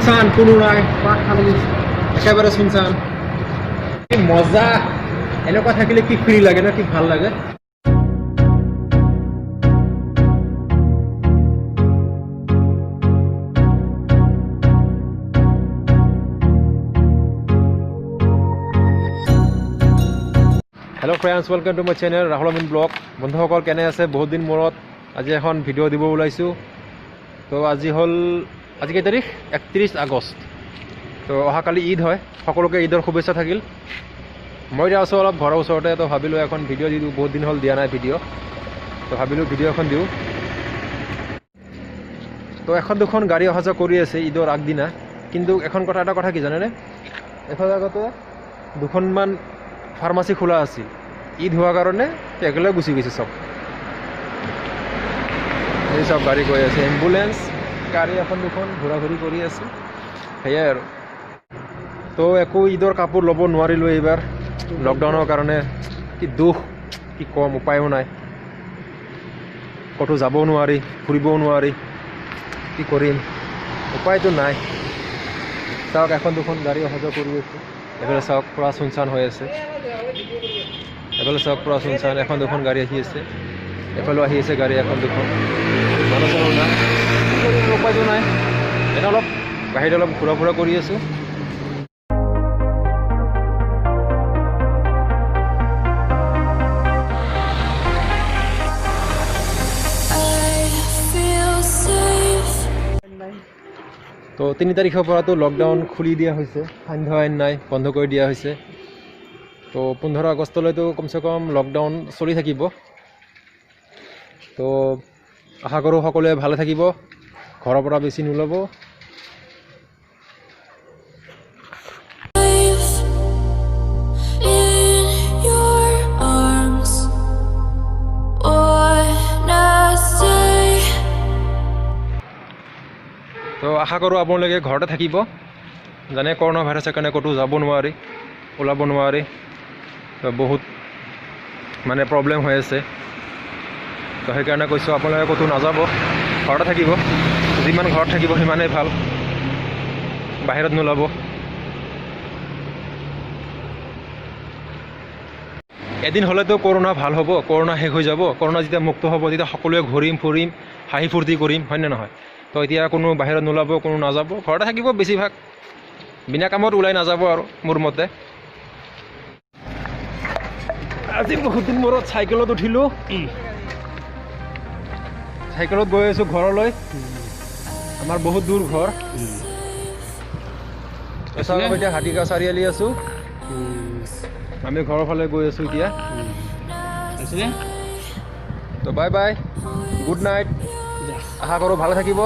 শুনছান কোনো নাই পাক খালি একেবাৰে শুনছান কি মজা এনেকুৱা থাকিলে কি ফ্ৰী লাগে না কি ভাল লাগে hello friends welcome to my channel Rahul Amin blog बंधुসকল কেনে আছে বহুত দিন মূৰত আজি এখন ভিডিঅ' দিব ওলাইছো তো আজি কেই তাৰিখ 31 আগষ্ট তো অহাকালি ঈদ হয় সকলোকে ঈদৰ শুভেচ্ছা থাকিল মই এতিয়া আছো অলপ ঘৰৰ ওচৰতে তো ভাবিলো এখন ভিডিঅ' দি দিওঁ বহুত দিন হ'ল দিয়া নাই ভিডিঅ' তো ভাবিলো ভিডিঅ' এখন দিওঁ তো এখন দুখন গাড়ী অহা যোৱা কৰি আছে ঈদৰ আগদিনা কিন্তু এখন এটা কথা কি জানেনে এখন আগতে দুখনমান ফাৰ্মাচী খোলা আছিল ঈদ হোৱাৰ কাৰণে একেলগে গুচি গৈছে সব এই সব গাড়ী গৈ আছে এম্বুলেন্স গাড়ী এখন দুখন ঘূৰি কৰি আছে সেয়াই আৰু তো একো ঈদৰ কাপোৰ ল'ব নোৱাৰিলোঁ এইবাৰ লকডাউনৰ কাৰণে কি দুখ কি কম উপায়ো নাই ক'তো যাবও নোৱাৰি ফুৰিবও নোৱাৰি কি কৰিম উপায়তো নাই চাওক এখন দুখন গাড়ী অহা যোৱা কৰি আছে এফালে চাওক পুৰা শুনচান হৈ আছে এফালে চাওক পুৰা শুনচান এখন দুখন গাড়ী আহি আছে এফালেও আহি আছে গাড়ী এখন দুখন মানুহ চানুহ নাই উপায়তো নাই এনে অলপ বাহিৰত অলপ ঘূৰা ফুৰা কৰি আছোঁ তো 3 তাৰিখৰ পৰাতো লকডাউন খুলি দিয়া হৈছে সান্ধ্য আইন নাই বন্ধ কৰি দিয়া হৈছে তো 15 আগষ্টলৈতো কমচে কম লকডাউন চলি থাকিব তো আশা কৰোঁ সকলোৱে ভালে থাকিব ঘৰৰ পৰা বেছি নোলাব তো আশা কৰোঁ আপোনালোকে ঘৰতে থাকিব জানে কৰোণা ভাইৰাছৰ কাৰণে ক'তো যাব নোৱাৰি ওলাব নোৱাৰি বহুত মানে প্ৰব্লেম হৈ আছে তো সেইকাৰণে কৈছোঁ আপোনালোকে ক'তো নাযাব ঘৰতে থাকিব যিমান ঘৰত থাকিব সিমানেই ভাল বাহিৰত নোলাব এদিন হ'লেতো কৰোণা ভাল হ'ব কৰোণা শেষ হৈ যাব কৰোণা যেতিয়া মুক্ত হ'ব তেতিয়া সকলোৱে ঘূৰিম ফুৰিম হাঁহি ফূৰ্তি কৰিম হয়নে নহয় তো এতিয়া কোনো বাহিৰত নোলাব কোনো নাযাব ঘৰতে থাকিব বেছিভাগ বিনা কামত ওলাই নাযাব আৰু মোৰ মতে আজি বহুত দিন মূৰত চাইকেলত উঠিলোঁ চাইকেলত গৈ আছোঁ ঘৰলৈ আমাৰ বহুত দূৰ ঘৰ এতিয়া হাতীগাঁও চাৰিআলি আছোঁ আমি ঘৰৰ ফালে গৈ আছোঁ এতিয়া তো বাই বাই গুড নাইট আশা কৰোঁ ভালে থাকিব